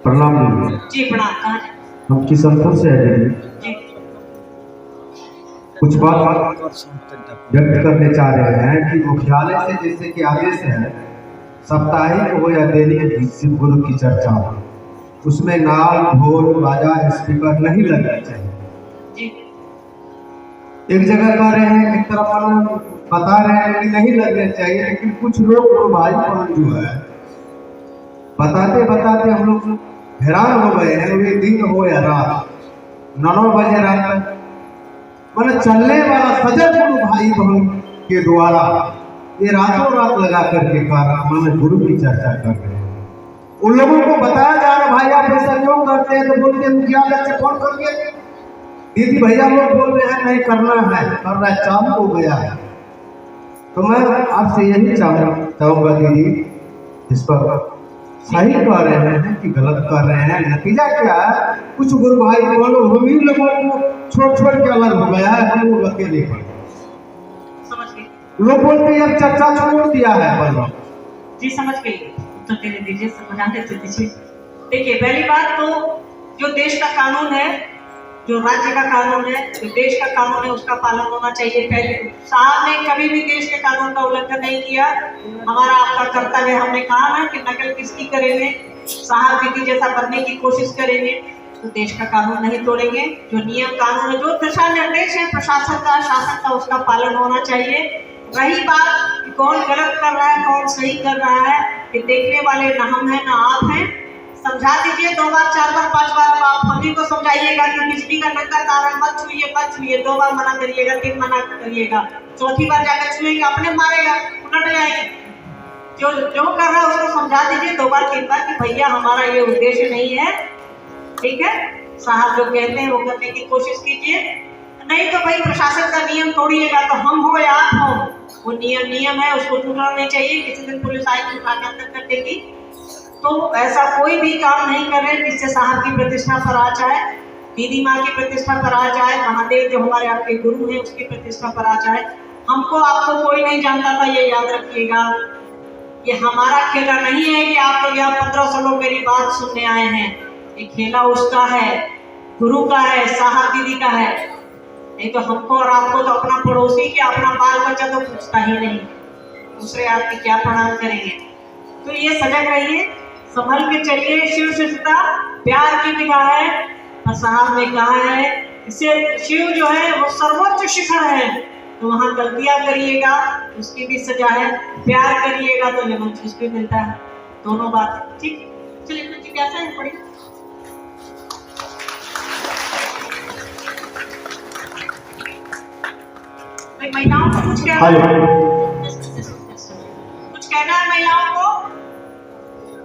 प्रणाम जी। प्रणाम। हम किशनपुर से हैं जी। कुछ बात व्यक्त करने चाह रहे हैं कि मुख्यालय से जैसे कि आदेश है साप्ताहिक हो या दैनिक शिव गुरु की चर्चा हो, उसमें नाल ढोल बाजा स्पीकर नहीं लगना चाहिए जी। एक जगह कह रहे हैं, एक तरफ बता रहे हैं कि नहीं लगने चाहिए, लेकिन कुछ लोग भाई जो है बताते बताते हम लोग हैरान हो गए हैं। वे दिन हो या रात 9 बजे रात तक मैंने चलने वाला सजग गुरु भाई बहन के द्वारा ये रातों रात लगा करके मैंने गुरु की चर्चा कर रहे हैं। उन लोगों को बताया जा रहा भाई आप ऐसा क्यों करते हैं, तो बोलते हैं मुखिया से फोन करके दीदी भैया लोग बोल रहे हैं नहीं करना है, कर रहा है, चालू हो गया है। तो मैं आपसे यही चाहूंगा दीदी, इस पर सही कह रहे हैं कि गलत कर रहे हैं, नतीजा क्या है? कुछ गुरु भाई बोलो हम ही लोगों को छोड़ के अलग हो गया है, हम लोग अकेले पड़े। लोग बोलते हैं चर्चा छोड़ दिया है बल्लभ जी। समझ गई, उत्तर दे दीजिए, समझाने से दीजिए। देखिए, पहली बात तो जो देश का कानून है, जो राज्य का कानून है, जो देश का कानून है, उसका पालन होना चाहिए। पहले साहब ने कभी भी देश के कानून का उल्लंघन नहीं किया। हमारा आपका कर्तव्य, हमने कहा ना कि नकल किसकी करेंगे, साहब दीदी जैसा बनने की कोशिश करेंगे तो देश का कानून नहीं तोड़ेंगे। जो नियम कानून है, जो दिशा निर्देश है प्रशासन का, शासन का, उसका पालन होना चाहिए। रही बात कि कौन गलत कर रहा है कौन सही कर रहा है, कि देखने वाले ना हम हैं ना आप हैं। समझा दीजिए 2 बार 4 बार 5 बार आप सभी को समझाइएगा कि बिजली का नंगा तार मत छुइए। 2 बार मना करिएगा, 3 मना करिएगा, चौथी बार जाकर छुएंगे अपने मारेगा, उलट जाएंगे। जो कर रहा है उसको समझा दीजिए 2 बार 3 बार कि भैया हमारा ये उद्देश्य नहीं है, ठीक है। साहब जो कहते हैं वो करने की कोशिश कीजिए, नहीं तो भाई प्रशासन का नियम तोड़िएगा तो हम हो या आप हो, वो नियम है, उसको टूटना नहीं चाहिए। किसी दिन पुलिस आएगी उठा के अंदर कर देगी। तो ऐसा कोई भी काम नहीं करें जिससे साहब की प्रतिष्ठा पर आ जाए, दीदी माँ की प्रतिष्ठा पर आ जाए, महादेव जो हमारे आपके गुरु हैं उसकी प्रतिष्ठा पर आ जाए। हमको आपको कोई नहीं जानता था, ये याद रखिएगा। ये हमारा खेला नहीं है कि आप लोग यहाँ 1500 लोग मेरी बात सुनने आए हैं। ये खेला उसका है, गुरु का है, साहब दीदी का है। नहीं तो हमको और आपको तो अपना पड़ोसी के अपना बाल बच्चा तो पूछता ही नहीं, दूसरे आदमी क्या प्रणाम करेंगे। तो ये सजग रहिए, संभल के चलिए। शिव शिष्टता प्यार की निगाह है, और साहब ने कहा है इससे शिव जो है वो सर्वोच्च शिखर है। तो वहाँ गलतियां करिएगा उसकी भी सजा है, प्यार करिएगा तो लेमन जूस भी मिलता है। दोनों बात ठीक। चलिए कुछ कैसा है पढ़िए। महिलाओं को कुछ कहना है, महिलाओं को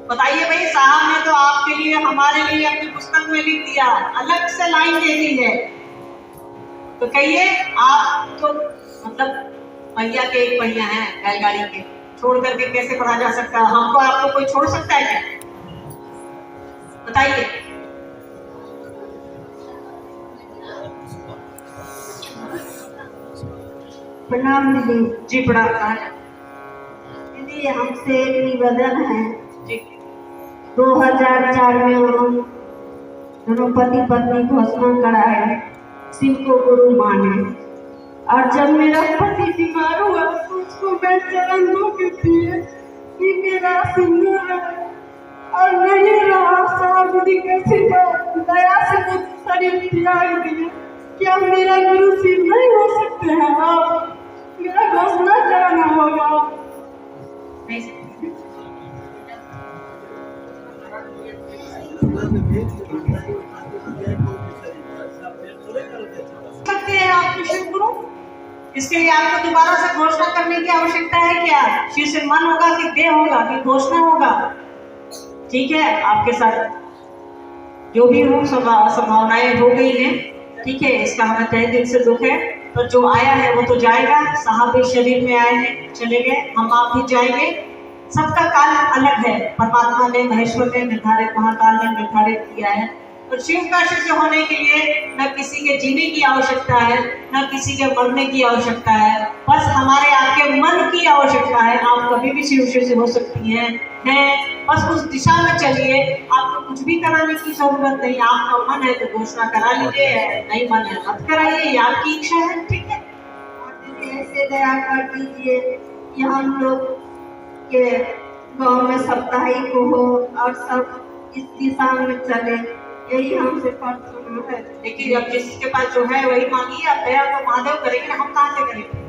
बताइए। भाई साहब ने तो आपके लिए हमारे लिए अपनी पुस्तक में लिख दिया, अलग से लाइन दे दी है, तो कहिए आप तो मतलब पहिया के एक पहिया है बैलगाड़ी के, छोड़ करके कैसे पढ़ा जा सकता है? हमको आपको कोई छोड़ सकता है क्या? बताइए। प्रणाम दीदी जी। प्रणाम। दीदी हमसे एक निवेदन है। 2004 में दोनों पति पत्नी घोषणा कराए शिव को गुरु माने, और जब मेरा पति बीमार हुआ तो उसको मैं चरण धो के दिए कि मेरा सिंदूर और नहीं रहा। साहब जी कैसे दया से मुझे शरीर त्याग दिए। क्या मेरा गुरु शिव नहीं हो सकते हैं? आप मेरा घोषणा कराना होगा। सकते हैं आप शिव गुरु, इसके लिए आपको दोबारा से घोषणा करने की आवश्यकता है क्या? शिव से मन होगा कि देह होगा कि घोषणा होगा? ठीक है, आपके साथ जो भी हो संभावनाएं हो गई हैं, ठीक है, इसका हमें तहे दिल से दुख है। तो जो आया है वो तो जाएगा। साहब भी शरीर में आए हैं, चले गए, हम आप भी जाएंगे। सबका काल अलग है, परमात्मा ने, महेश्वर ने निर्धारित, महाकाल ने निर्धारित किया है। तो शिव का शिष्य होने के लिए न किसी के जीने की आवश्यकता है, न किसी के मरने की आवश्यकता है, बस हमारे आपके मन की आवश्यकता लिखा है, आप कभी भी शिव से हो सकती हैं। बस उस दिशा में चलिए, आपको कुछ भी कराने की जरूरत नहीं। आपका मन है तो घोषणा करा लीजिए, नहीं मन है मत कराइए, ये आपकी इच्छा है, ठीक है। और दीदी ऐसे दया कर दीजिए कि हम लोग के गांव में साप्ताहिक हो और सब इस दिशा में चले, यही हमसे प्रार्थना है। देखिए, अब जिसके पास जो है वही मांगिए। अब दया तो महादेव करेंगे, हम कहाँ से करेंगे?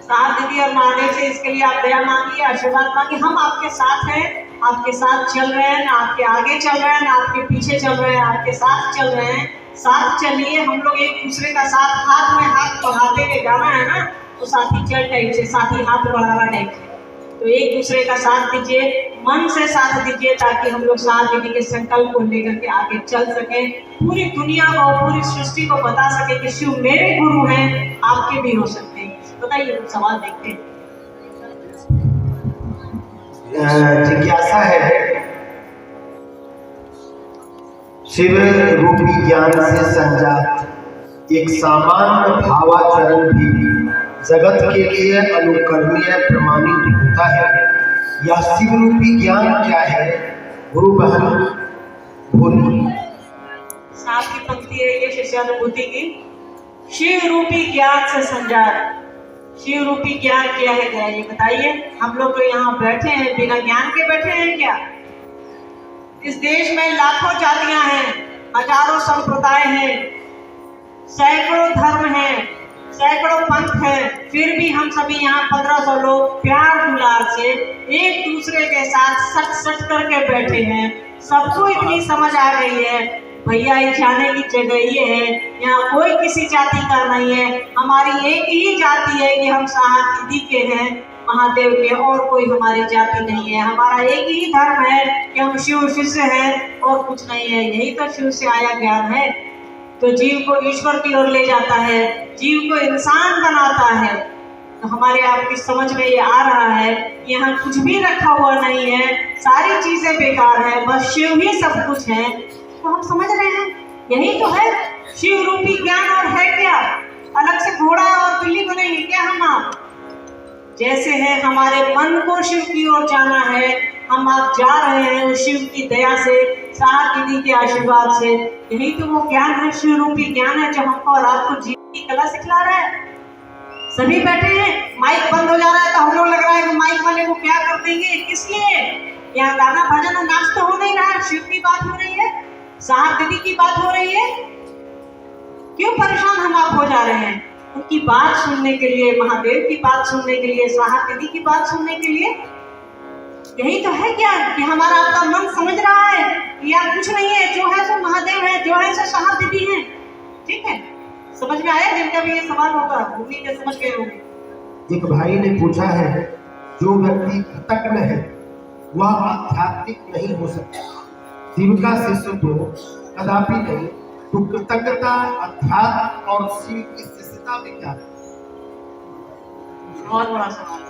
साथ दीदी और महादेव से इसके लिए आप दया मांगिए, आशीर्वाद मांगिए। हम आपके साथ हैं, आपके साथ चल रहे हैं, ना आपके आगे चल रहे हैं, ना आपके पीछे चल रहे हैं, आपके साथ चल रहे हैं। साथ चलिए, हम लोग एक दूसरे का साथ, हाथ में हाथ बढ़ाते हुए जाना है ना, तो साथी चल टाइप से, साथी हाथ बढ़ाना टाइप से। तो एक दूसरे का साथ दीजिए, मन से साथ दीजिए, ताकि हम लोग साथ दीदी के संकल्प को लेकर के आगे चल सके, पूरी दुनिया को, पूरी सृष्टि को बता सके कि शिव मेरे गुरु हैं, आपके भी हो सकते हैं। बताइए, सवाल देखते हैं। जिज्ञासा है, शिव रूपी ज्ञान से संजात एक सामान्य भावाचरण भी जगत के लिए अनुकरणीय प्रमाणित होता है। यह शिव रूपी ज्ञान क्या है? गुरु बहन बोली। साथ की पंक्ति है ये शिष्यानुभूति की। शिव रूपी ज्ञान से संजात। शिव रूपी ज्ञान क्या है, जरा ये बताइए। हम लोग तो यहाँ बैठे हैं, बिना ज्ञान के बैठे हैं क्या? इस देश में लाखों जातियां हैं, हजारों संप्रदाय हैं, सैकड़ों धर्म हैं, सैकड़ों पंथ हैं, फिर भी हम सभी यहाँ 1500 लोग प्यार दुलार से एक दूसरे के साथ सच सच करके बैठे हैं। सबको इतनी समझ आ गई है, भैया ये जाने की जगह ये है, यहाँ कोई किसी जाति का नहीं है, हमारी एक ही जाति है कि हम साहब दीदी के हैं, महादेव के, और कोई हमारी जाति नहीं है। हमारा एक ही धर्म है कि हम शिव शिष्य हैं और कुछ नहीं है। यही तो शिव से आया ज्ञान है, तो जीव को ईश्वर की ओर ले जाता है, जीव को इंसान बनाता है। तो हमारे आपकी समझ में ये आ रहा है कि यहाँ कुछ भी रखा हुआ नहीं है, सारी चीजें बेकार है, बस शिव ही सब कुछ है। तो हम समझ रहे हैं, यही तो है शिव रूपी ज्ञान। और है क्या? अलग से घोड़ा और बिल्ली बनेंगे क्या हम आप? जैसे है हमारे मन को शिव की ओर जाना है, हम आप जा रहे हैं उस शिव की दया से, साहब दीदी के आशीर्वाद से। यही तो वो ज्ञान है, शिव रूपी ज्ञान है, जो हमको और आपको जीवन की कला सिखला रहा है। सभी बैठे हैं, माइक बंद हो जा रहा है तो हम लोग लग रहा है कि माइक वाले को क्या कर देंगे, किस लिए? यहाँ गाना भजन और नाच तो हो नहीं रहा है, शिव की बात हो रही है, साहब दीदी की बात हो रही है। क्यों परेशान हम आप हो जा रहे हैं? उनकी बात सुनने के लिए, महादेव की बात सुनने के लिए, साहब दीदी की बात सुनने के लिए। यही तो है क्या कि हमारा आपका मन समझ रहा है कि यार कुछ नहीं है, जो है सो महादेव है, जो है सो साहब दीदी है। ठीक है, समझ में आया? जिनका भी ये सवाल होगा उम्मीद है समझ गए होंगे। एक भाई ने पूछा है, जो व्यक्ति कृतज्ञ है वह आध्यात्मिक नहीं हो सकता, शिव का शिष्य तो कदापि नहीं। तो कृतज्ञता, अध्यात्म और शिव की शिष्यता में क्या है? बहुत बड़ा सवाल।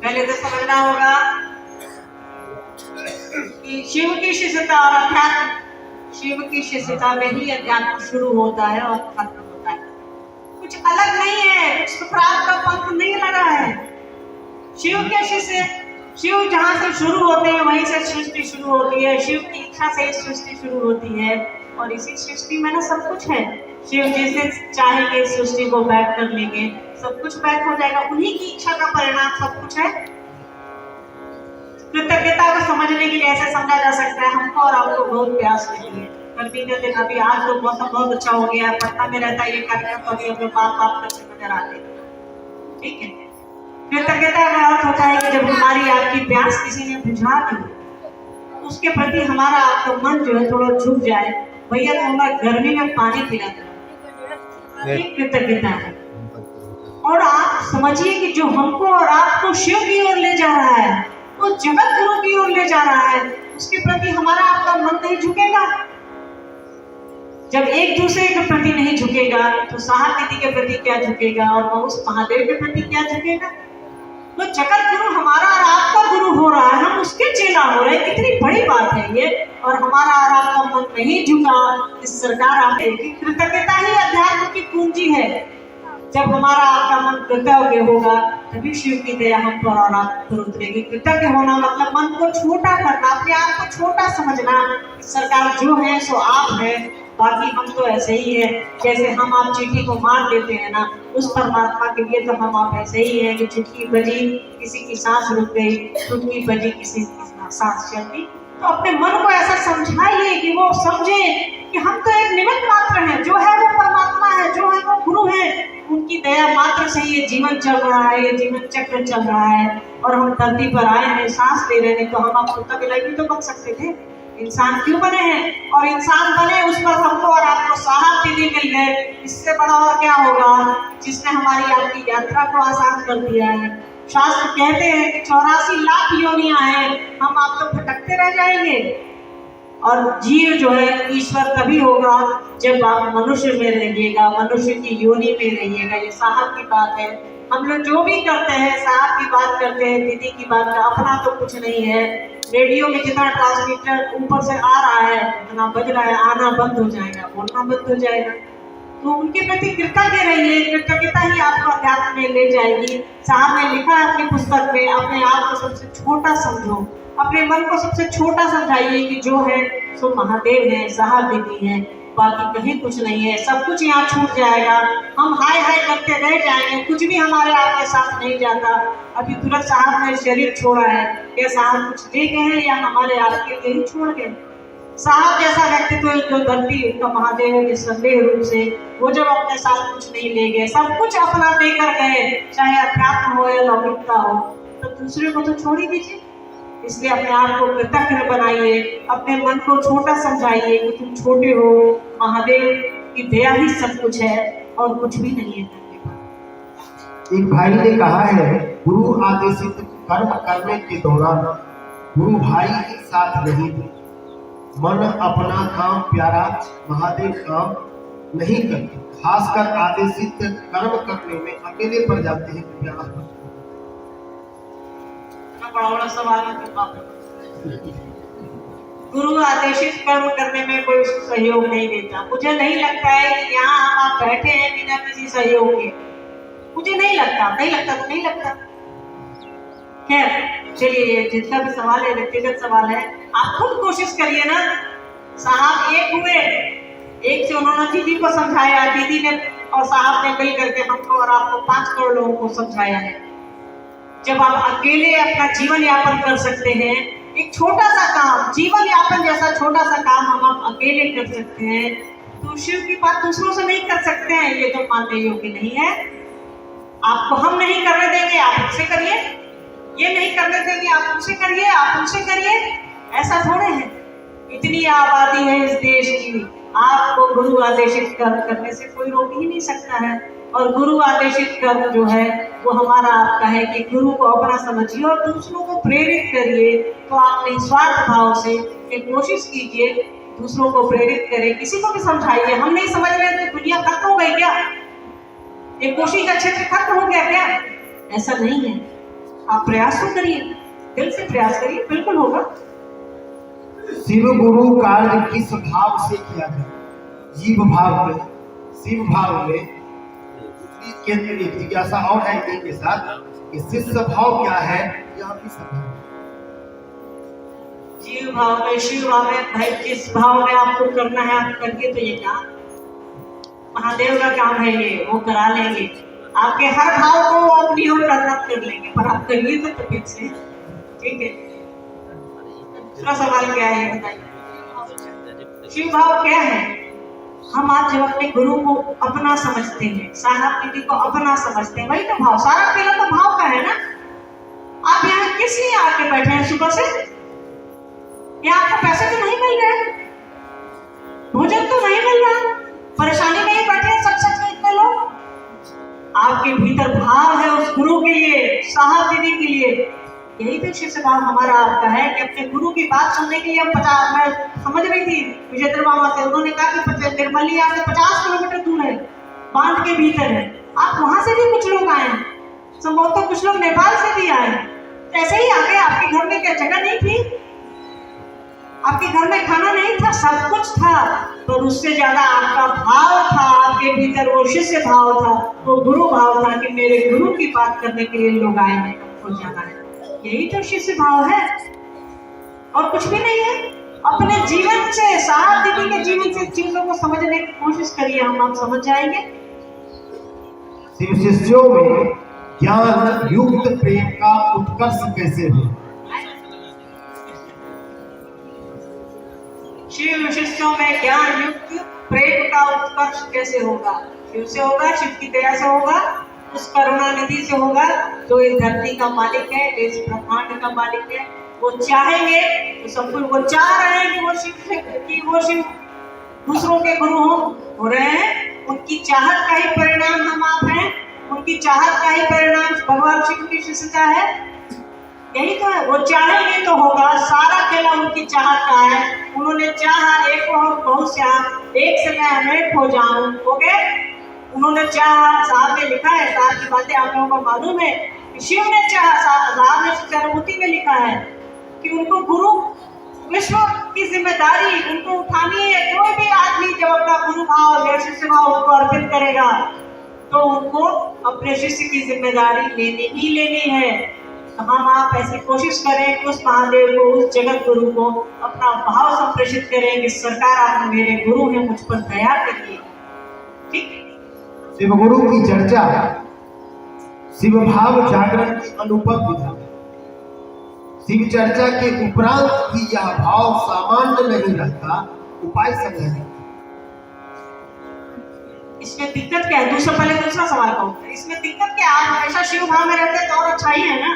पहले तो समझना होगा कि शिव की शिष्यता और अध्यात्म, शिव की शिष्यता में ही अध्यात्म शुरू होता है और खत्म होता है। कुछ अलग नहीं है, कुछ सुप्राप्त का पंथ नहीं लगा है। शिव के शिष्य, शिव जहाँ से शुरू होते हैं वहीं से सृष्टि शुरू होती है, शिव की इच्छा से सृष्टि शुरू होती है, और इसी सृष्टि में ना सब कुछ है। शिव जैसे चाहेंगे सृष्टि को बैक कर लेंगे, सब कुछ बैक हो जाएगा, उन्हीं की इच्छा का परिणाम सब कुछ है। कृतज्ञता को समझने के लिए ऐसे समझा जा सकता है, हमको और आपको बहुत प्यास लगी है, गर्मी के दिन, अभी आज तो मौसम बहुत अच्छा हो गया है, पटना में रहता है ये कार्यक्रम, तो अभी अपने बाप करके नजर आते हैं। ठीक है, कृतज्ञता का अर्थ होता है कि जब हमारी आपकी प्यास किसी ने बुझा दी, उसके प्रति हमारा आपका मन जो है थोड़ा झुक जाए, भैया तो हमारा गर्मी में पानी पिला दो, कृतज्ञता है। और आप समझिए कि जो हमको और आपको शिव की ओर ले जा रहा है, वो जगत गुरु की ओर ले जा रहा है, उसके प्रति हमारा आपका मन नहीं झुकेगा। जब एक दूसरे के प्रति नहीं झुकेगा तो साहब दीदी के प्रति क्या झुकेगा, और उस महादेव के प्रति क्या झुकेगा? तो जगत गुरु हमारा और आपका गुरु हो रहा है, हम उसके चेला हो रहे हैं, कितनी बड़ी बात है ये। और हमारा और आपका मन नहीं झुका, इस सरकार आपकी कृतज्ञता ही अध्यात्म की पूंजी है। जब हमारा आपका मन कृतज्ञ होगा तभी शिव की दया हम पर और आप पर उतरेगी। कृतज्ञ होना मतलब मन को छोटा करना, अपने आप को छोटा समझना। सरकार जो है सो आप है, बाकी हम तो ऐसे ही है। जैसे हम आप चींटी को मार देते हैं ना, उस परमात्मा के लिए तो हम आप ऐसे ही है कि चुटकी बजी किसी की सांस रुक गई, चुटकी बजी किसी की सांस चल गई। तो अपने मन को ऐसा समझाइए कि वो समझे कि हम तो एक निमित्त मात्र हैं, जो है वो परमात्मा है, जो है वो गुरु है। उनकी दया मात्र से ये जीवन चल रहा है, ये जीवन चक्र चल रहा है और हम धरती पर आए हैं, सांस ले रहे हैं। तो हम आप कुत्ता बिलाई भी तो बन सकते थे, इंसान क्यों बने हैं? और इंसान बने उस पर हमको और आपको साहब दीदी मिल गए, इससे बड़ा और क्या होगा, जिसने हमारी आपकी यात्रा को आसान कर दिया है। शास्त्र कहते हैं कि 84 लाख योनियां हैं, हम आप तो भटकते रह जाएंगे। और जीव जो है ईश्वर तभी होगा जब आप मनुष्य में रहिएगा, मनुष्य की योनि में रहिएगा। ये साहब की बात है। हम लोग जो भी करते हैं साहब की बात करते हैं, दीदी की बात करते, अपना तो कुछ नहीं है। रेडियो में जितना ट्रांसमीटर ऊपर से आ रहा है, जितना बज रहा है, आना बंद हो जाएगा, बोलना बंद हो जाएगा। तो उनके प्रति कृतज्ञ रहिए, कृतज्ञता ही आपको अध्यात्म में ले जाएगी। साहब ने लिखा है अपनी पुस्तक में, अपने आप को सबसे छोटा समझो, अपने मन को सबसे छोटा समझाइए कि जो है सो महादेव है, साहब दीदी है, बाकी कहीं कुछ नहीं है। सब कुछ यहाँ छूट जाएगा, हम हाय हाय करते रह जाएंगे, कुछ भी हमारे आपके साथ नहीं जाता। अभी तुरंत साहब ने शरीर छोड़ा है, क्या साहब कुछ ले गए हैं या हमारे आपके लिए ही छोड़ गए? साहब जैसा व्यक्तित्व जो धरती उनका महादेव है, संदेह रूप से वो जब अपने साथ कुछ नहीं ले गए, सब कुछ अपना देकर गए, चाहे अध्यात्म हो या लौकिकता हो, तो दूसरे को तो छोड़ ही दीजिए। इसलिए अपने आप को कृतज्ञ बनाइए, अपने मन को छोटा समझाइए कि तुम छोटे हो, महादेव की दया ही सब कुछ है और कुछ भी नहीं है। एक भाई ने कहा है, गुरु आदेशित कर्म करने के दौरान गुरु भाई के साथ नहीं थे। मन अपना काम प्यारा, महादेव काम नहीं करते। खासकर आदेशित कर्म करने में अकेले पड़ जाते हैं। क्या बड़ा बड़ा सवाल है। गुरु आदेशित कर्म करने में कोई सहयोग नहीं देता। मुझे नहीं लगता है कि यहाँ हम आप बैठे हैं बिना किसी सहयोग के, मुझे नहीं लगता। नहीं लगता तो नहीं लगता। खैर चलिए, जितना भी सवाल है व्यक्तिगत सवाल है, आप खुद कोशिश करिए ना। साहब एक हुए, एक से उन्होंने दीदी को समझाया, दीदी ने और साहब ने मिल करके हमको और आपको 5 करोड़ लोगों को समझाया है। जब आप अकेले अपना जीवन यापन कर सकते हैं, एक छोटा सा काम, जीवन यापन जैसा छोटा सा काम हम आप अकेले कर सकते हैं, तो शिव की बात दूसरों से नहीं कर सकते हैं, ये तो मानने योग्य नहीं है। आपको हम नहीं करने देंगे, आप उनसे करिए। ये नहीं करने देंगे, आप उनसे करिए, आप उनसे करिए। ऐसा थोड़े है। इतनी आबादी है इस देश की, आपको गुरु आदेशित कर्म करने से कोई रोक ही नहीं सकता है। और गुरु आदेशित कर्म जो है वो हमारा आपका है कि गुरु को अपना समझिए और दूसरों को प्रेरित करिए। तो आप निस्वार्थ भाव से एक कोशिश कीजिए, दूसरों को प्रेरित करें, किसी को भी समझाइए। हम नहीं समझ रहे तो दुनिया खत्म हो गई क्या? ये कोशिश का क्षेत्र खत्म हो गया क्या? ऐसा नहीं है। आप प्रयास तो करिए, दिल से प्रयास करिए, बिल्कुल होगा। शिव गुरु कार्य किस भाव से किया जाए? जीव भाव में, शिव भाव में। केंद्र एक जिज्ञासा और है इनके साथ कि शिष्य भाव क्या है, यह भी समझो। जीव भाव में, शिव भाव में, भाई किस भाव में आपको करना है आप करिए। तो ये काम महादेव का काम है, ये वो करा लेंगे। आपके हर भाव को अपनी ओर प्रकट कर लेंगे, पर आप करिए तो तबीयत से, ठीक है। दूसरा सवाल क्या है बताइए। शिव भाव क्या है? हम आज जब अपने गुरु को अपना समझते हैं, साहब दीदी को अपना समझते हैं, वही तो भाव, सारा खेल तो भाव का है ना। आप यहाँ किस लिए आके बैठे हैं सुबह से? या आपको पैसे तो नहीं मिल रहे, भोजन तो नहीं मिल रहा, परेशानी में ही बैठे हैं सच में इतने लोग? आपके भीतर भाव है उस गुरु के लिए, साहब दीदी के लिए। यही तो शिष्य भाव हमारा आपका है कि अपने गुरु की बात सुनने के लिए हम 50, मैं समझ रही थी विजय मामा से, उन्होंने कहा कि निर्मली यहाँ से 50 किलोमीटर दूर है, बांध के भीतर है। आप वहां से भी कुछ लोग आए हैं, संभवतः कुछ लोग नेपाल से भी आए। ऐसे ही आगे आपके घर में क्या जगह नहीं थी? आपके घर में खाना नहीं था, सब कुछ था, पर उससे ज्यादा आपका भाव था, आपके भीतर वो शिष्य भाव था, वो गुरु भाव था कि मेरे गुरु की बात करने के लिए लोग आए हैं, हमको जाना है। यही तो शिष्य भाव है और कुछ भी नहीं है। अपने जीवन से, साहब दीदी के जीवन से चीजों को समझने की कोशिश करिए, हम आप समझ जाएंगे। शिव शिष्यों में ज्ञान युक्त प्रेम का उत्कर्ष कैसे हो? शिव शिष्यों में ज्ञान युक्त प्रेम का उत्कर्ष कैसे होगा? शिव से होगा, शिव की दया से होगा, उस करुणा निधि से होगा जो इस धरती का मालिक है, इस ब्रह्मांड का मालिक है। वो चाहेंगे तो सब कुछ, वो चाह रहे हैं कि वो शिव दूसरों के गुरु हो रहे हैं। उनकी चाहत का ही परिणाम हम आप हैं, उनकी चाहत का ही परिणाम भगवान शिव की शिष्यता है। यही तो है, वो चाहेंगे तो होगा। सारा खेला उनकी चाहत का है। उन्होंने चाहा एक हो बहुत श्याम, एक से मैं अनेक हो जाऊं, हो गए। उन्होंने चाहा, साहब ने लिखा है, साहब की बातें आप लोगों को मालूम है कि शिव ने चाहा, साहब ने चरमूर्ति में लिखा है कि उनको गुरु विश्व की जिम्मेदारी उनको उठानी है। कोई भी आदमी जब अपना गुरु भाव या शिष्य भाव उनको अर्पित करेगा तो उनको अपने शिष्य की जिम्मेदारी लेनी ही लेनी है। तो हम आप ऐसी कोशिश करें कि उस महादेव को, उस जगत गुरु को अपना भाव संप्रेषित करें कि सरकार आप मेरे गुरु हैं, मुझ पर दया करिए। ठीक। शिव गुरु की चर्चा शिव भाव जागरण की अनुपम विधा। शिव चर्चा के उपरांत भी यह भाव सामान्य नहीं रहता, उपाय समझाने। इसमें दिक्कत क्या है? पहले दूसरा सवाल का उत्तर। इसमें दिक्कत क्या है? आप हमेशा शिव भाव में रहते हैं तो और अच्छा ही है ना।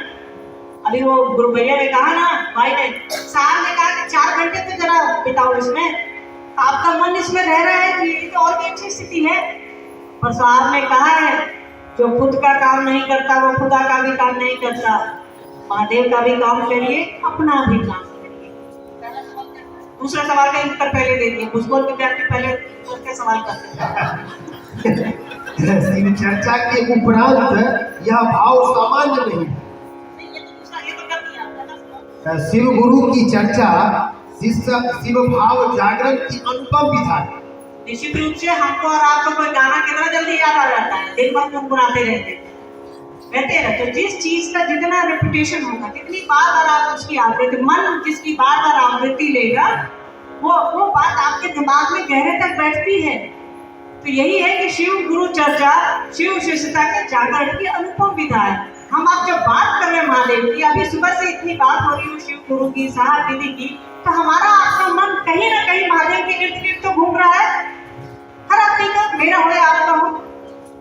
अभी वो गुरु भैया ने कहा ना, भाई ने, साहब ने कहा कि 4 घंटे तो जरा बिताओ इसमें, आपका मन इसमें रह रहा है, ये तो और भी अच्छी स्थिति है। पर साहब ने कहा है जो खुद का काम नहीं करता वो खुदा का भी काम नहीं करता। महादेव का भी काम करिए, अपना भी काम करिए। दूसरा सवाल का उत्तर पहले दे दिए। भूगोल विद्यार्थी पहले उसके सवाल करते हैं। शिव चर्चा के उपरांत यह भाव सामान्य नहीं। शिव गुरु की चर्चा शिव भाव जागरण की अनुपम विधा है। निश्चित रूप से हमको और आपको कोई गाना कितना जल्दी याद आ जाता है, दिन भर गुनगुनाते रहते तो जिस चीज का जितना रेपुटेशन होगा, जितनी बार आप उसकी आवृत्ति, मन जिसकी बार आवृत्ति लेगा, वो बात आपके दिमाग में गहरे तक बैठती है। तो यही है कि शिव गुरु चर्चा शिव शिष्यता के जागरण की अनुपम विधा है। हम आप जब बात कर रहे हैं महादेव की, अभी सुबह से इतनी बात हो रही है शिव गुरु की, साहब दीदी की, तो हमारा आपका मन कहीं ना कहीं महादेव के इर्द गिर्द तो घूम रहा है। हर आदमी का, मेरा हो या आपका हो।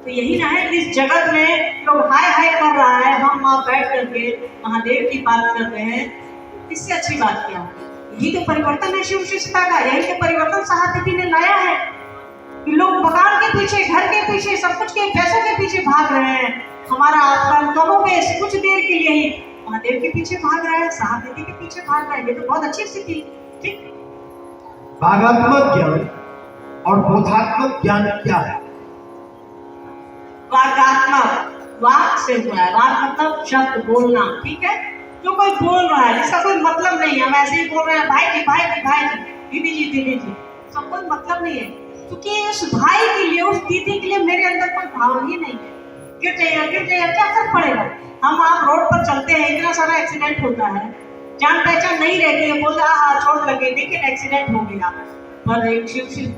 तो यही ना है, इस जगत में लोग हाय हाय कर रहा है, हम वहाँ बैठ करके महादेव की बात कर रहे हैं। इससे अच्छी बात क्या होगी? यही तो परिवर्तन है शिव शिष्यता का। यही तो परिवर्तन साहब दीदी ने लाया है कि लोग मकान के पीछे, घर के पीछे, सब कुछ के पैसों के पीछे भाग रहे हैं। हमारा आपका कमोबेश कुछ देर के लिए ही महादेव के पीछे भाग रहा है, साहब दीदी के पीछे भाग रहा है। ये तो बहुत अच्छी स्थिति। ठीक। वागात्मक ज्ञान और बोधात्मक ज्ञान क्या है? वागात्मक, वाक से हुआ है। वाक मतलब शब्द बोलना, ठीक है। जो कोई बोल रहा है जिसका कोई मतलब नहीं है, हम ऐसे ही बोल रहे हैं भाई जी भाई जी भाई जी, दीदी जी दीदी जी, सब कोई मतलब नहीं है। क्योंकि उस भाई के लिए, उस दीदी के लिए मेरे अंदर कोई भाव ही नहीं है। गिर जाइए, क्या फर्क पड़ेगा? हम आप रोड पर चलते हैं, इतना सारा एक्सीडेंट होता है, जान पहचान नहीं रहती है, बोलते हाँ चोट लगी, लेकिन एक्सीडेंट हो गया। पर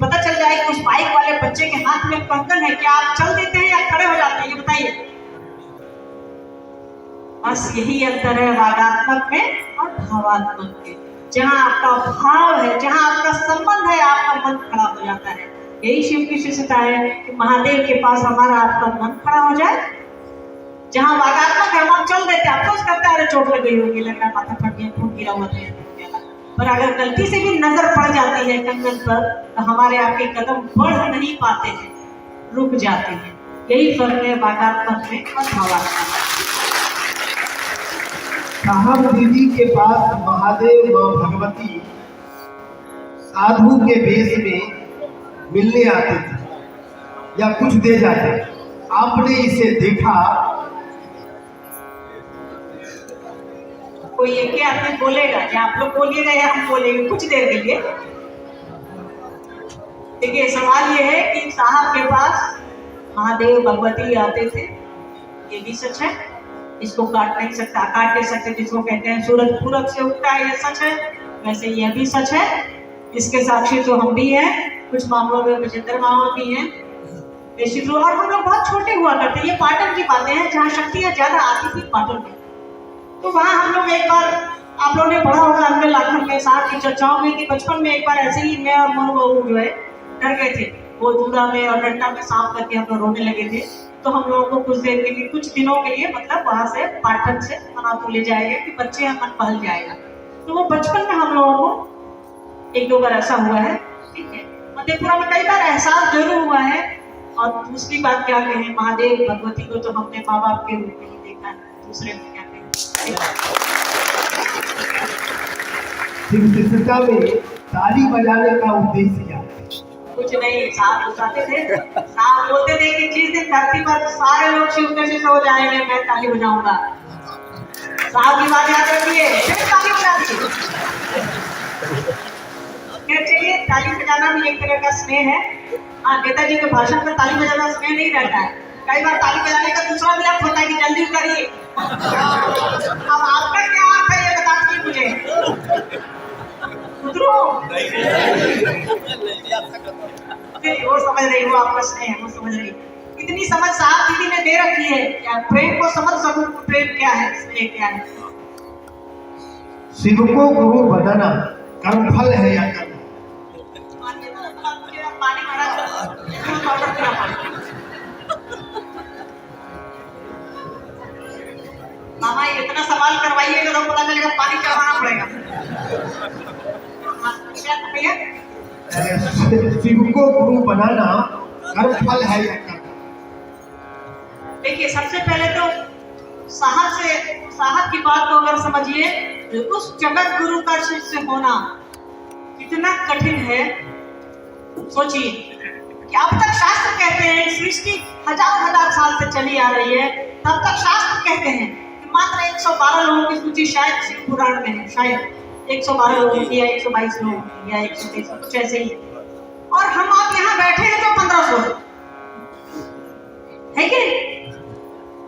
पता चल जाए कि उस बाइक वाले बच्चे के हाथ में कंकन है, क्या आप चल देते हैं या खड़े हो जाते हैं? ये बताइए। बस यही अंतर है वागात्मक में और भावात्मक में। जहाँ आपका भाव है, जहाँ आपका संबंध है, आपका मन खड़ा हो जाता है। यही शिव की शिष्यता है कि महादेव के पास हमारा आपका मन खड़ा हो जाए। जहाँ वागात्मक है हम चल देते हैं, अफसोस करते हैं, अरे चोट लग गई होगी, लग रहा माथा फट गया, खून गिरा हुआ था। पर अगर गलती से भी नजर पड़ जाती है कंगन पर, तो हमारे आपके कदम बढ़ नहीं पाते हैं, रुक जाते हैं। यही फर्क है वागात्मक में और भावात्मक में। साहब दीदी के पास महादेव मां भगवती साधु के वेश में मिलने आते थे या कुछ दे जाते। आपने इसे देखा कोई एक ही आदमी बोलेगा, या आप लोग बोलिएगा या हम बोलेंगे कुछ देर के लिए। देखिए सवाल ये है कि साहब के पास महादेव भगवती आते थे, ये भी सच है, इसको काट नहीं सकते जिसको कहते हैं सूरज पूरब से उगता है, ये सच है। वैसे यह भी सच है, इसके साक्षी तो हम भी हैं, कुछ मामलों में विजेंद्र मामा भी हैं निश्चित रूप। और हम लोग बहुत छोटे हुआ करते हैं, ये पाटन की बातें हैं जहाँ शक्तियाँ ज्यादा आती थी पाटन में। तो वहाँ हम लोग एक बार, आप लोगों ने पढ़ा होगा अंकल लाखन में साहब की चर्चाओं में कि बचपन में एक बार ऐसे ही मैं और मनु बहू जो है डर गए थे, वो दूल्हा में और डंडा में सांप करके हम लोग रोने लगे थे। तो हम लोगों को कुछ देर के लिए, कुछ दिनों के लिए मतलब वहां से पाटन से मना तो ले जाएगा कि बच्चे मन बहल जाएगा। तो वो बचपन में हम लोगों को एक दो बार ऐसा हुआ है, ठीक है। मधेपुरा में कई बार एहसास जरूर हुआ है। और दूसरी बात क्या कहें, महादेव भगवती को तो हमने माँ बाप के रूप में ही देखा है, दूसरे में क्या कहें। शिवशिष्टता में ताली बजाने का उद्देश्य क्या है? कुछ नहीं, साहब बताते थे, साहब बोलते थे कि जिस दिन धरती पर सारे लोग शिव के शिष्य हो जाएंगे मैं ताली बजाऊंगा। साहब की बात याद रखिए, फिर ताली बजाती है। चलिए, ताली बजाना भी एक तरह का स्नेह है। हाँ, नेताजी के भाषण में ताली बजाना स्नेह नहीं रहता है, कई बार ताली बजाने का दूसरा भी अर्थ होता है कि जल्दी करिए। अब आपका क्या अर्थ है ये बता दीजिए मुझे। वो समझ रही, वो आपका स्नेह है, वो समझ रही। इतनी समझ साहब दीदी ने दे रखी है, क्या प्रेम को समझ सकूं, प्रेम क्या है, स्नेह क्या है। शिव को गुरु बनाना कर्मफल है या कर्म? पानी मामा ये इतना सवाल करवाइएगा तो पता चलेगा पानी चढ़ाना पड़ेगा। शिव को गुरु बनाना कर्मफल है या कर्म? देखिए सबसे पहले तो साहब की बात को अगर समझिए, उस जगत गुरु का शिष्य होना कितना कठिन है। सोचिए कि अब तक शास्त्र कहते हैं, सृष्टि हजार साल से चली आ रही है, तब तक शास्त्र कहते हैं कि मात्र 112 लोगों की सूची शायद शिव पुराण में है, शायद 112 लोगों की या 122 लोगों की या 123 कुछ ऐसे ही। और हम आप यहाँ बैठे हैं तो 1500 है कि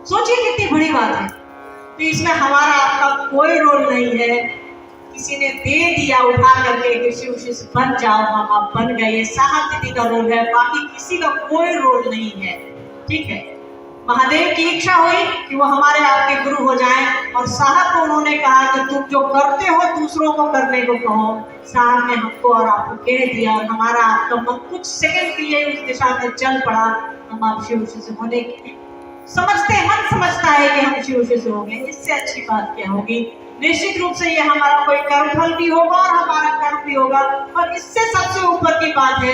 सोचिए कितनी बड़ी बात है। तो इसमें हमारा आपका कोई रोल नहीं है, किसी ने दे दिया उठा करके कि शिव शिष्य बन जाओ, हम आप बन गए, साहब दीदी का रोल है, बाकी किसी का कोई रोल नहीं है, ठीक है। महादेव की इच्छा हुई कि वो हमारे आपके गुरु हो जाएं, और साहब को उन्होंने कहा कि तुम जो करते हो दूसरों को करने को कहो। साहब ने हमको और आपको कह दिया, और हमारा आपका मन कुछ सेकंड के लिए उस दिशा में चल पड़ा। हम आप शिव शिष्य होने के मन समझता है कि हम शिव शिष्य होंगे, इससे अच्छी बात क्या होगी। निश्चित रूप से ये हमारा कोई कर्मफल भी होगा और हमारा कर्म भी होगा। और इससे सबसे ऊपर की बात है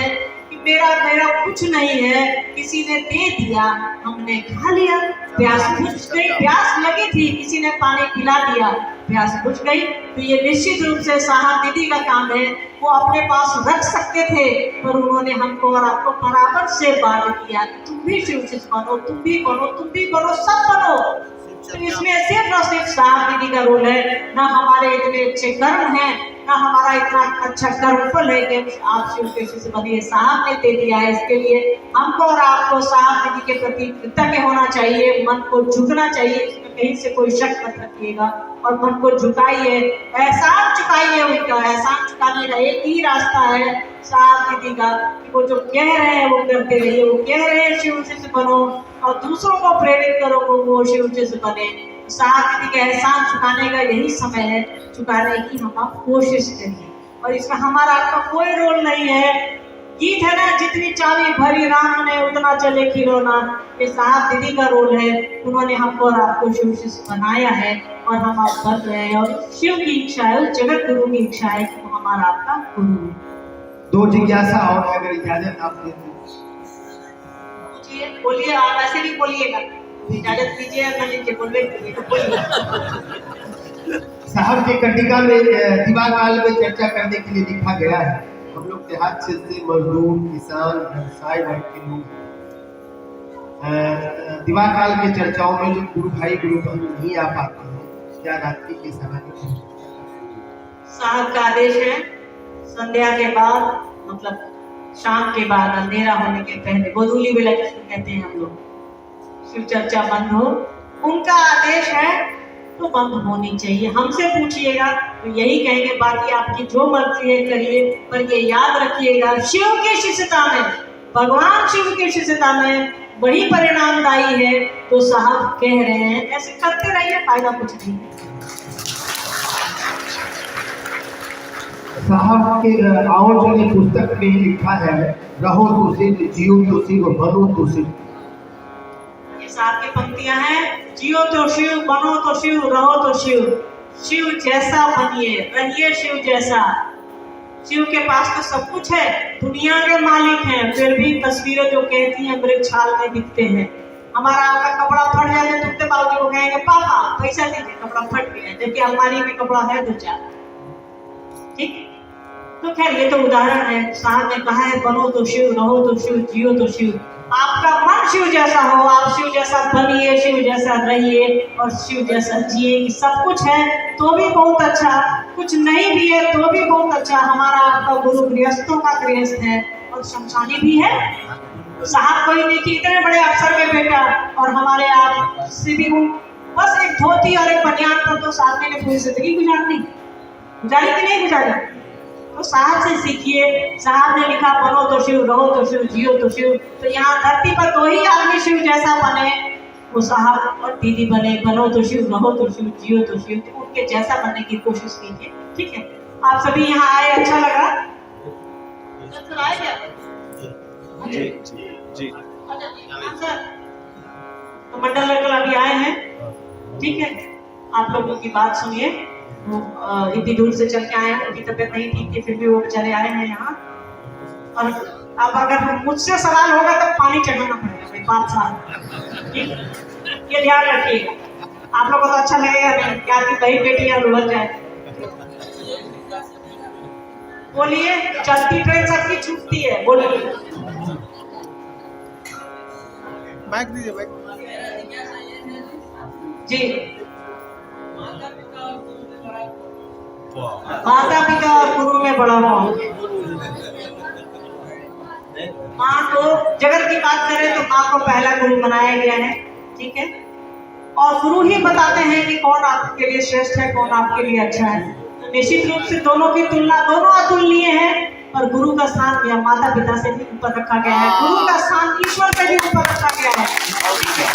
कि मेरा कुछ नहीं है, किसी ने दे दिया, हमने खा लिया, प्यास बुझ गई, प्यास लगी थी, किसी ने पानी पिला दिया, प्यास बुझ गई। तो ये निश्चित रूप से साहब दीदी का काम है, वो अपने पास रख सकते थे, पर उन्होंने हमको और आपको बराबर से बात किया, तुम भी शिव शिष्य बनो, तुम भी बनो, सब बनो। तो इसमें सिर्फ और सिर्फ साहब दीदी का रोल है, ना हमारे इतने अच्छे कर्म हैं, ना हमारा इतना अच्छा कर्मफल है कि आप शिव के शिष्य बनिए। साहब ने दे दिया है, इसके लिए हमको और आपको साहब दीदी के प्रति कृतज्ञ होना चाहिए, मन को झुकना चाहिए, इसमें कहीं से कोई शक मत रखिएगा, और मन को झुकाइए, एहसान चुकाइए उनका। एहसान चुकाने का एक ही रास्ता है साहब दीदी का, कि वो जो कह रहे हैं वो करते रहिए। वो कह रहे हैं शिव शिष्य बनो और दूसरों को प्रेरित करो वो शिव शिष्य बने। साहब दीदी के एहसान चुकाने का यही समय है, चुकाने की हम आप कोशिश करिए, और इसमें हमारा आपका कोई रोल नहीं है। गीत है ना, जितनी चाबी भरी राम ने उतना चले खिलौना, ये साहब दीदी का रोल है। उन्होंने हमको और आपको शिव शिष्य बनाया है, और हम आप बन रहे हैं, और शिव की इच्छा है, जगत गुरु की इच्छा है कि वो हमारा आपका गुरु है। दो जिज्ञासा और, अगर इजाजत आप दें तो। बोलिए, आप ऐसे भी बोलिएगा, इजाजत दीजिए, मैं लीजिए, बोलवे बोलिए। साहब के कंडिका में दीवा काल में चर्चा करने के लिए लिखा गया है, हम लोग देहात क्षेत्र से मजदूर, किसान, व्यवसाय वर्ग के लोग दीवा काल के चर्चाओं में जो गुरु भाई गुरु बहन नहीं आ पाते हैं, या रात्रि के समय साहब का आदेश है संध्या के बाद, मतलब शाम के बाद, अंधेरा होने के पहले, गोधूली बेला जिसको कहते हैं हम लोग, शिव चर्चा बंद हो। उनका आदेश है तो बंद होनी चाहिए। हमसे पूछिएगा तो यही कहेंगे, बाकी आपकी जो मर्जी है करिए, पर ये याद रखिएगा शिव की शिष्यता में, भगवान शिव की शिष्यता में वही परिणामदायी है तो साहब कह रहे हैं। ऐसे करते रहिए, फायदा कुछ नहीं है। साहब के और जो पुस्तक में लिखा है, रहो तो सिर्फ, जियो तो सिर्फ, बनो तो सिर्फ। ये साहब की पंक्तियां हैं, जियो तो शिव, बनो तो शिव, रहो तो शिव, शिव जैसा बनिए, रहिए शिव जैसा। शिव के पास तो सब कुछ है, दुनिया के मालिक हैं, फिर भी तस्वीरें जो कहती हैं मृगछाल में दिखते हैं। हमारा आपका कपड़ा फट जाए तो तुमसे बाबूजी को कहेंगे पापा पैसा दीजिए, कपड़ा फट गया, जबकि अलमारी में कपड़ा है 2-4। ठीक, तो खैर ये तो उदाहरण है। साहब ने कहा है बनो तो शिव, रहो तो शिव, जियो तो शिव। आपका मन शिव जैसा हो, आप शिव जैसा बनिए, शिव जैसा रहिए और शिव जैसा जिए। सब कुछ है तो भी बहुत अच्छा, कुछ नहीं भी है तो भी बहुत अच्छा। हमारा आपका गुरु गृहस्थों का गृहस्थ है और शमशानी भी है। साहब कोई देखिए इतने बड़े अफसर के बेटा, और हमारे आप से भी बस एक धोती और एक बनियान पर तो साहब ने पूरी जिंदगी गुजारी कि नहीं गुजारी? तो साहब से सीखिए। साहब ने लिखा बनो तो शिव, रहो तो शिव, जियो तो शिव। तो यहाँ धरती पर 2 ही आदमी शिव जैसा बने, वो साहब और दीदी बने। बनो तो शिव, रहो तो शिव, जियो तो शिव। तो उनके जैसा बनने की कोशिश कीजिए। ठीक है, आप सभी यहाँ आए, अच्छा लगा? आए क्या? जी। सर, तो मंडल अंकल अभी आए हैं। ठीक है, आप लोगों की बात सुनिए। वो इतनी दूर से चल के आए हैं, उनकी तबीयत नहीं ठीक थी, फिर भी वो बेचारे आए हैं यहाँ। और अब अगर मुझसे सवाल होगा तो पानी चढ़ाना पड़ेगा भाई 5 साल। ठीक, ये ध्यान रखिएगा। आप लोगों को तो अच्छा लगेगा नहीं कि आपकी बड़ी बेटी यहाँ उलझ जाए। बोलिए, चलती ट्रेन सबकी छूटती है, बोलिए। माइक दीजिए, माइक। जी, माता पिता और गुरु में बड़ा भाव। माँ को, जगत की बात करें तो माँ को पहला गुरु बनाया गया है। ठीक है, और गुरु ही बताते हैं कि कौन आपके लिए श्रेष्ठ है, कौन आपके लिए अच्छा है। तो निश्चित रूप से दोनों की तुलना, दोनों अतुलनीय है, और गुरु का स्थान या माता पिता से भी ऊपर रखा गया है, गुरु का स्थान ईश्वर से भी ऊपर रखा गया है। ठीक है,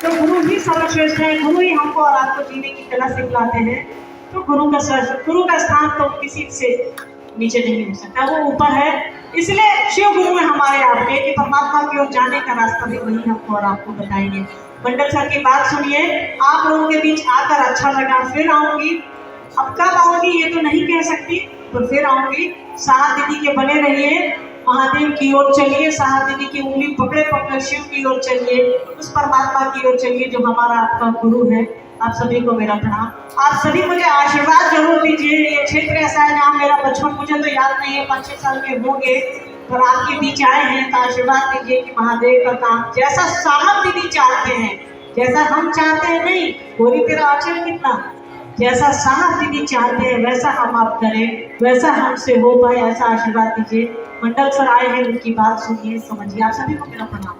तो गुरु ही सर्वश्रेष्ठ है, गुरु ही हमको और आपको जीने की कला सिखलाते हैं। तो गुरु का स्थान तो किसी से नीचे नहीं हो सकता, वो ऊपर है। इसलिए शिव गुरु है हमारे आपके, कि परमात्मा की ओर जाने का रास्ता भी वही हमको और आपको बताएंगे। मंडल सर की बात सुनिए, आप लोगों के बीच आकर अच्छा लगा, फिर आऊंगी। अब कब आऊंगी ये तो नहीं कह सकती, तो फिर आऊंगी। साहब दीदी के बने रहिए, महादेव की ओर चलिए, साहब दीदी की उंगली पकड़े पकड़े शिव की ओर चलिए, उस परमात्मा की ओर चलिए जो हमारा आपका गुरु है। आप सभी को मेरा प्रणाम। आप सभी मुझे आशीर्वाद जरूर दीजिए। ये क्षेत्र ऐसा है जहाँ मेरा बचपन, मुझे तो याद नहीं है, 5-6 साल के होंगे, पर आपके बीच आए हैं तो आशीर्वाद दीजिए कि महादेव का काम जैसा साहब दीदी चाहते हैं, जैसा हम चाहते हैं नहीं, बोली तेरा आचरण कितना, जैसा साहब दीदी चाहते हैं वैसा हम आप करें, वैसा हमसे हो पाए, ऐसा आशीर्वाद दीजिए। मंडल सर आए हैं, उनकी बात सुनिए, समझिए। आप सभी को मेरा प्रणाम।